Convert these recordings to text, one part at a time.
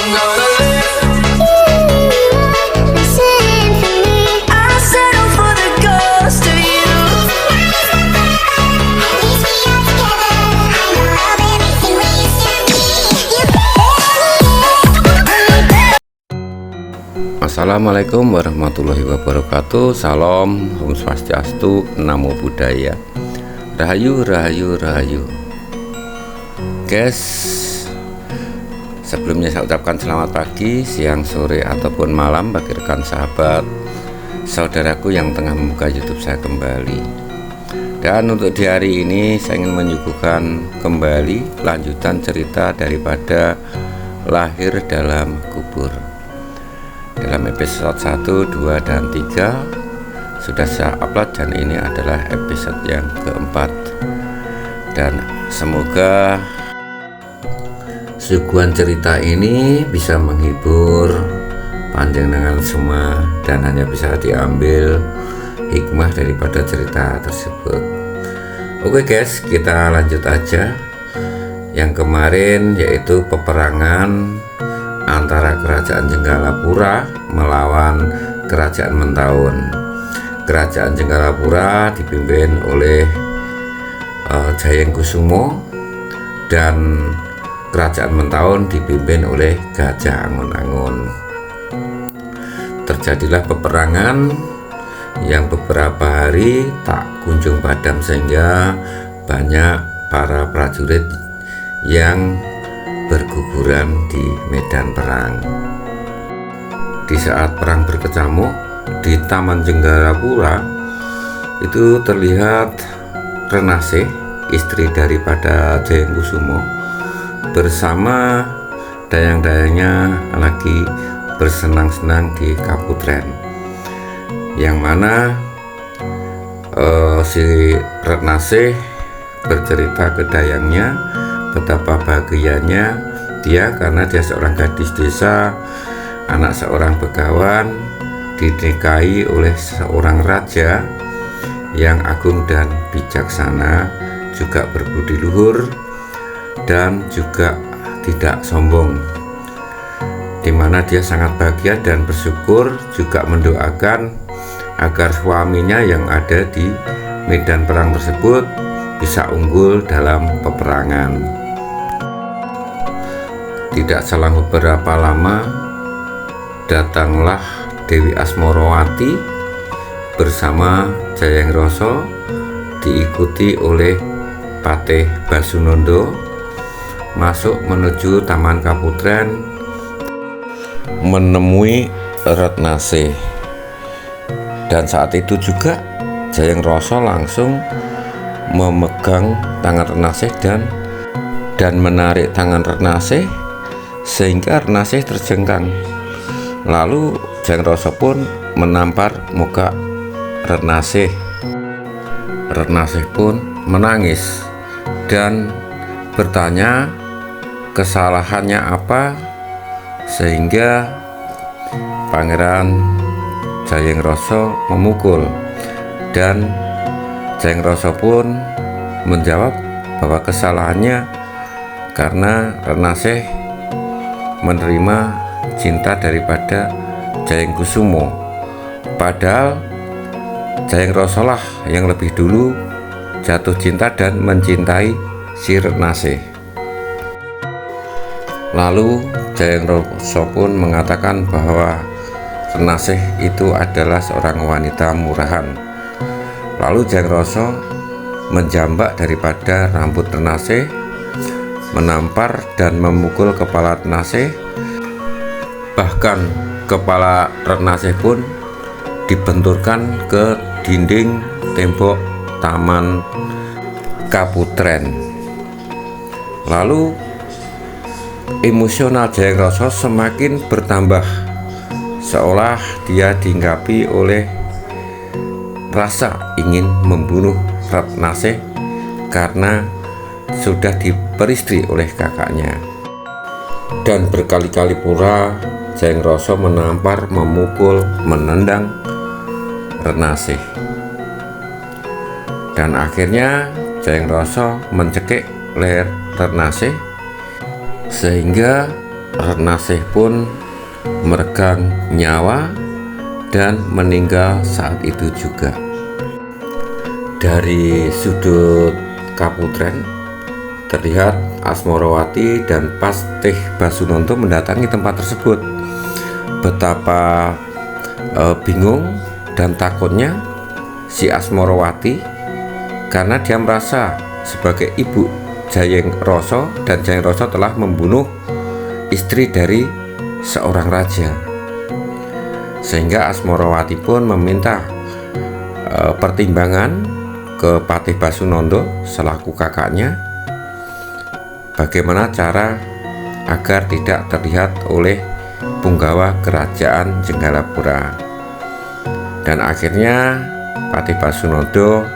I'm gonna listen for me. I settle for the ghost of you. At least we are together. I love everything we used to be. Assalamualaikum warahmatullahi wabarakatuh. Salam, Om Swastiastu, Namo Buddhaya. Rahayu, rahayu, rahayu. Guys, sebelumnya saya ucapkan selamat pagi, siang, sore, ataupun malam bagi rekan sahabat saudaraku yang tengah membuka YouTube saya kembali. Dan untuk di hari ini saya ingin menyuguhkan kembali lanjutan cerita daripada Lahir dalam Kubur. Dalam episode 1, 2, dan 3 sudah saya upload dan ini adalah episode yang keempat. Dan semoga suguhan cerita ini bisa menghibur panjenengan semua dan hanya bisa diambil hikmah daripada cerita tersebut. Oke guys, kita lanjut aja. Yang kemarin yaitu peperangan antara Kerajaan Jenggalapura melawan Kerajaan Mentaun. Kerajaan Jenggalapura dipimpin oleh Jayengkusumo dan Kerajaan Mentaun dipimpin oleh Gajah Angun-Angun. Terjadilah peperangan yang beberapa hari tak kunjung padam sehingga banyak para prajurit yang berguguran di medan perang. Di saat perang berkecamuk di Taman Jenggalapura itu terlihat Renasih, istri daripada Jayengkusumo, bersama dayang-dayangnya lagi bersenang-senang di Kaputren, yang mana si Renasih bercerita ke dayangnya betapa bahagianya dia karena dia seorang gadis desa, anak seorang begawan, dinikahi oleh seorang raja yang agung dan bijaksana, juga berbudi luhur dan juga tidak sombong, dimana dia sangat bahagia dan bersyukur, juga mendoakan agar suaminya yang ada di medan perang tersebut bisa unggul dalam peperangan. Tidak selang beberapa lama datanglah Dewi Asmorowati bersama Jayangroso diikuti oleh Patih Basunondo masuk menuju Taman Kaputren menemui Ratnasih. Dan saat itu juga Jayangroso langsung memegang tangan Renasih dan menarik tangan Renasih sehingga Renasih terjengkang. Lalu Jayangroso pun menampar muka Renasih. Renasih pun menangis dan bertanya kesalahannya apa sehingga Pangeran Jayangroso memukul, dan Jayangroso pun menjawab bahwa kesalahannya karena Renasih menerima cinta daripada Jayengkusumo, padahal Jayangroso lah yang lebih dulu jatuh cinta dan mencintai si Renasih. Lalu Jayangroso pun mengatakan bahwa Renasih itu adalah seorang wanita murahan. Lalu Jayangroso menjambak daripada rambut Renasih, menampar dan memukul kepala Renasih. Bahkan kepala Renasih pun dibenturkan ke dinding tembok Taman Kaputren. Lalu emosional Jayangroso semakin bertambah, seolah dia dihinggapi oleh rasa ingin membunuh Renasih karena sudah diperistri oleh kakaknya. Dan berkali-kali pula Jayangroso menampar, memukul, menendang Renasih. Dan akhirnya Jayangroso mencekik leher Renasih sehingga Renasih pun meregang nyawa dan meninggal saat itu juga. Dari sudut Kaputren terlihat Asmarawati dan Patih Basunanda mendatangi tempat tersebut. Betapa bingung dan takutnya si Asmarawati karena dia merasa sebagai ibu Jayeng Rasa, dan Jayeng Rasa telah membunuh istri dari seorang raja. Sehingga Asmarawati pun meminta pertimbangan ke Patih Basunanda selaku kakaknya, bagaimana cara agar tidak terlihat oleh punggawa kerajaan Jenggala-pura. Dan akhirnya Patih Basunanda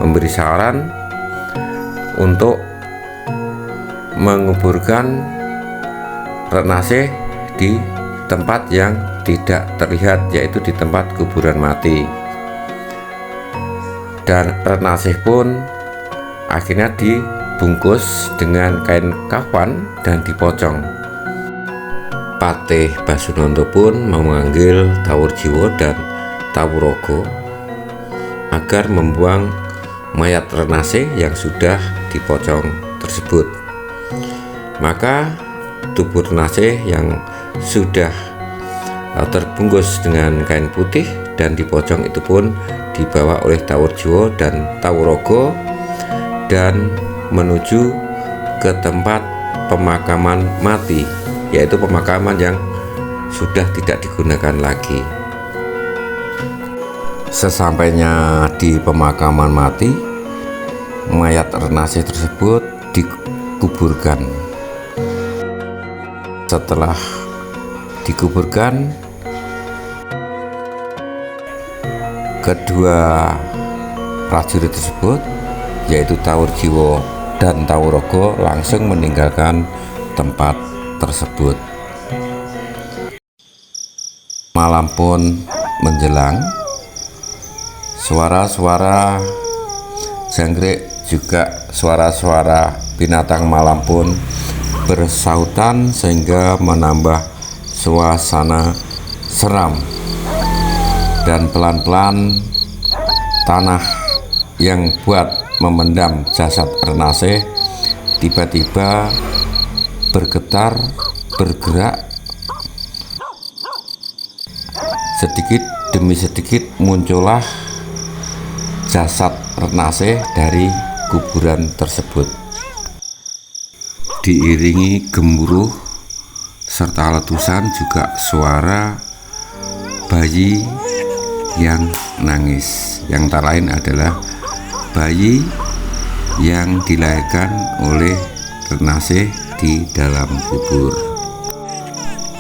memberi saran untuk menguburkan Renasih di tempat yang tidak terlihat, yaitu di tempat kuburan mati. Dan Renasih pun akhirnya dibungkus dengan kain kafan dan dipocong. Patih Basunanda pun memanggil Tawurjiwo dan Tawuraga agar membuang mayat Renasih yang sudah dipocong tersebut. Maka tubuh Renasih yang sudah terbungkus dengan kain putih dan dipocong itu pun dibawa oleh Tawurjiwo dan Tawuraga dan menuju ke tempat pemakaman mati, yaitu pemakaman yang sudah tidak digunakan lagi. Sesampainya di pemakaman mati, mayat Renasih tersebut dikuburkan. Setelah dikuburkan, kedua prajurit tersebut, yaitu Tawurjiwo dan Tawuraga, langsung meninggalkan tempat tersebut. Malam pun menjelang, suara-suara jangkrik juga suara-suara binatang malam pun bersahutan sehingga menambah suasana seram. Dan pelan-pelan tanah yang buat memendam jasad Renasih tiba-tiba bergetar, bergerak. Sedikit demi sedikit muncullah jasad Renasih dari kuburan tersebut. Diiringi gemuruh serta letusan juga suara bayi yang nangis, yang tak lain adalah bayi yang dilahirkan oleh Renasih di dalam kubur.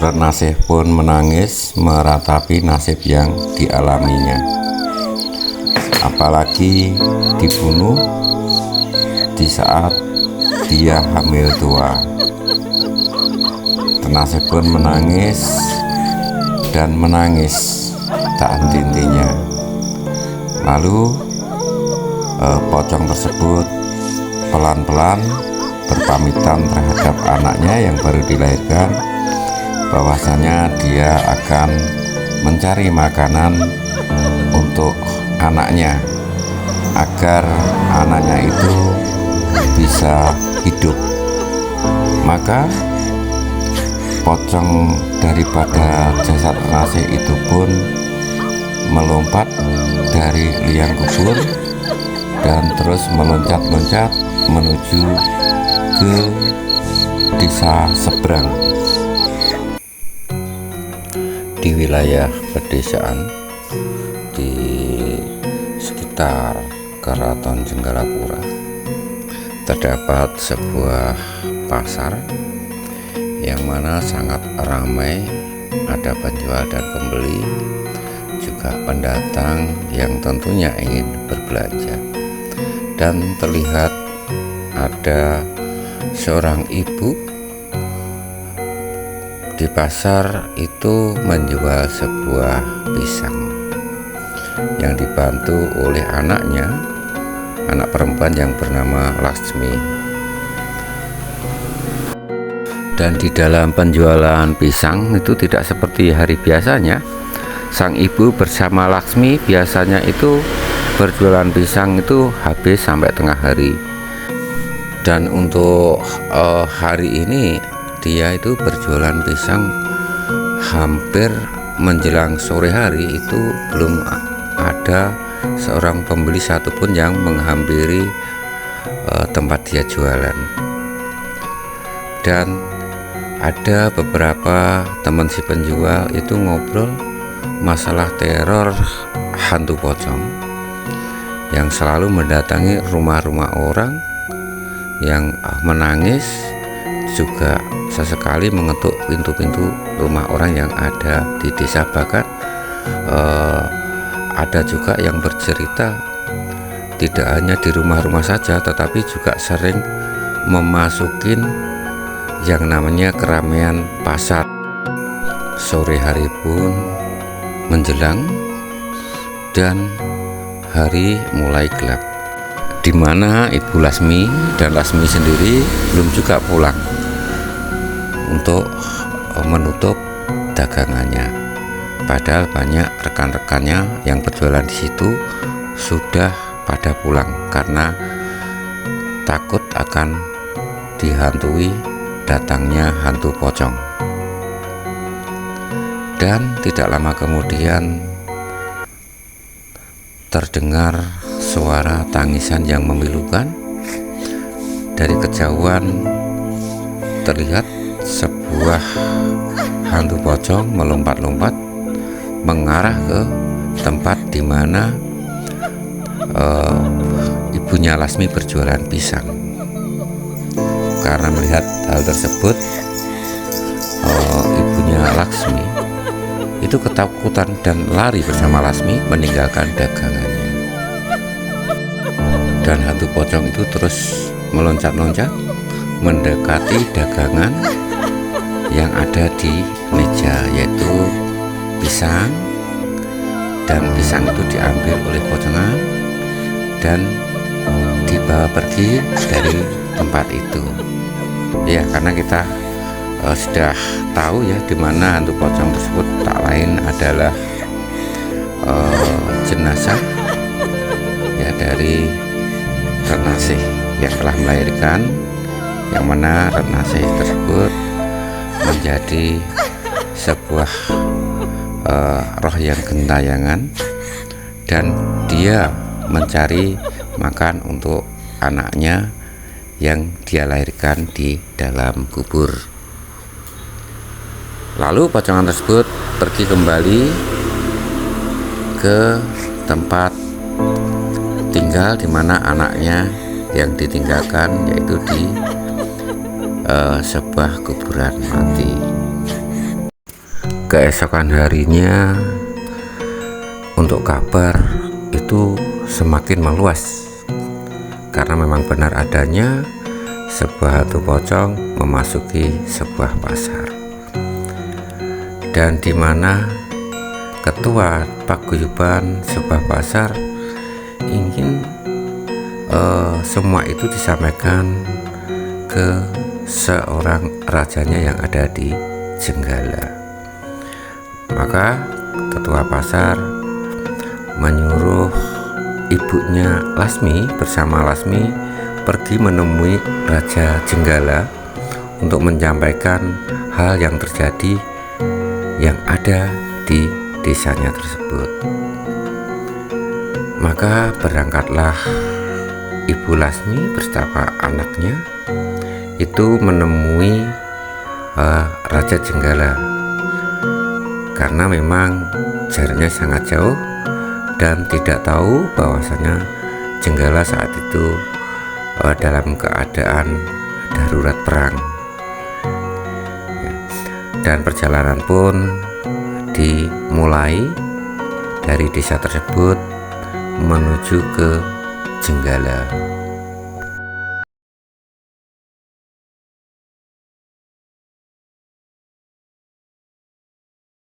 Renasih pun menangis meratapi nasib yang dialaminya, apalagi dibunuh di saat dia hamil tua. Renasih pun menangis dan menangis tak henti-hentinya. Lalu pocong tersebut pelan-pelan berpamitan terhadap anaknya yang baru dilahirkan, bahwasanya dia akan mencari makanan untuk anaknya agar anaknya itu bisa hidup. Maka pocong daripada jasad Renasih itu pun melompat dari liang kubur dan terus meloncat-loncat menuju ke desa seberang. Di wilayah pedesaan di sekitar Keraton Jenggala-pura terdapat sebuah pasar yang mana sangat ramai, ada penjual dan pembeli, juga pendatang yang tentunya ingin berbelanja. Dan terlihat ada seorang ibu di pasar itu menjual sebuah pisang yang dibantu oleh anaknya, anak perempuan yang bernama Laksmi. Dan di dalam penjualan pisang itu tidak seperti hari biasanya. Sang ibu bersama Laksmi biasanya itu berjualan pisang itu habis sampai tengah hari. Dan untuk hari ini dia itu berjualan pisang hampir menjelang sore hari, itu belum ada seorang pembeli satupun yang menghampiri tempat dia jualan. Dan ada beberapa teman si penjual itu ngobrol masalah teror hantu pocong yang selalu mendatangi rumah-rumah orang, yang menangis, juga sesekali mengetuk pintu-pintu rumah orang yang ada di desa. Bahkan ada juga yang bercerita tidak hanya di rumah-rumah saja, tetapi juga sering memasukin yang namanya keramaian pasar. Sore hari pun menjelang dan hari mulai gelap, di mana Ibu Lasmi dan Lasmi sendiri belum juga pulang untuk menutup dagangannya. Padahal banyak rekan-rekannya yang berjualan di situ sudah pada pulang karena takut akan dihantui datangnya hantu pocong. Dan tidak lama kemudian terdengar suara tangisan yang memilukan. Dari kejauhan terlihat sebuah hantu pocong melompat-lompat mengarah ke tempat di mana ibunya Lasmi berjualan pisang. Karena melihat hal tersebut, ibunya Laksmi itu ketakutan dan lari bersama Lasmi meninggalkan dagangannya. Dan hantu pocong itu terus meloncat-loncat mendekati dagangan yang ada di meja, yaitu pisang. Dan pisang itu diambil oleh pocongan dan dibawa pergi dari tempat itu. Ya, karena kita sudah tahu ya di mana hantu pocong tersebut tak lain adalah jenazah ya dari Renasih yang telah melahirkan, yang mana Renasih tersebut menjadi sebuah roh yang gentayangan, dan dia mencari makan untuk anaknya yang dia lahirkan di dalam kubur. Lalu pocongan tersebut pergi kembali ke tempat tinggal di mana anaknya yang ditinggalkan, yaitu di sebuah kuburan mati. Keesokan harinya, untuk kabar itu semakin meluas karena memang benar adanya sebuah hantu pocong memasuki sebuah pasar, dan di mana ketua paguyuban sebuah pasar ingin semua itu disampaikan ke seorang rajanya yang ada di Jenggala. Maka ketua pasar menyuruh ibunya Lasmi bersama Lasmi pergi menemui Raja Jenggala untuk menyampaikan hal yang terjadi yang ada di desanya tersebut. Maka berangkatlah Ibu Lasmi bersama anaknya itu menemui Raja Jenggala, karena memang jaraknya sangat jauh dan tidak tahu bahwasanya Jenggala saat itu dalam keadaan darurat perang. Dan perjalanan pun dimulai dari desa tersebut menuju ke Jenggala.